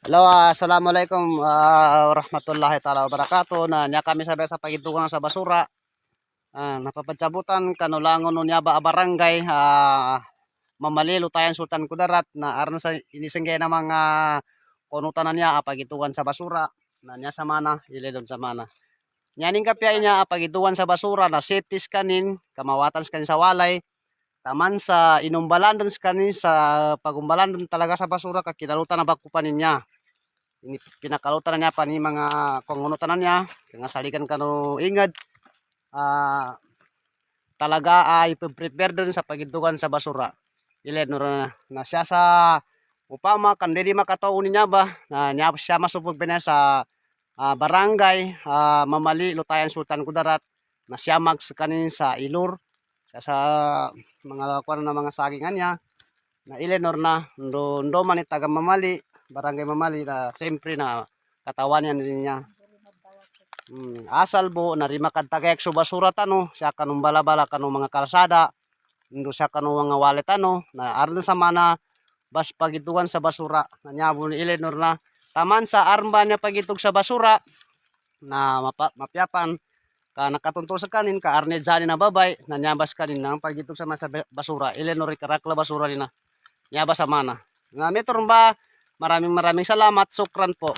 Hello, assalamualaikum warahmatullahi taala wabarakatuh. Na nya kami sabi sa pagitugan sa basura. Napapadsabutan kanulangon nunya ba a barangay mamalilo tayan Sultan Kudarat na arna sa inisinggay na mga kunutanan niya pagitugan sa basura. Na nya sa mana ilidon sa mana. Nyaning kapya niya pagitugan sa basura na safety kanin kamawatan kanin sa walay. Taman sa inumbalandan kanin sa pagumbalandan talaga sa basura kakinalutan na bakupanin niya. Ini pinakalutan niya pa ni mga pangunutan niya nga salikan kano ingad talaga ay prepare din sa pagitugan sa basura. Iled na siya sa upama kan dili makataon niya ba na niya siya masupog pina sa barangay Mamali Lutayan Sultan Kudarat na siya kanin sa ilur siya sa mga kuan na mga sagingan niya na ilenor na ndo man taga Mamali barangay Mamali na siyempre na katawan niya. Asal bo narima kad tagayak so basura tano siya kanong balabala kanong mga kalsada ndo siya kanong mga walet tano na aron sa mana bas pagituan sa basura na nyabo ni ilenor na taman sa armba niya pagitug sa basura na mapyapan ka nakatuntol sa kanin ka arned zani na babay na nyabas kanin nang pagitug sa basura ilenor karakla basura nina nyabas sa mana na meron ba maraming salamat sukran po.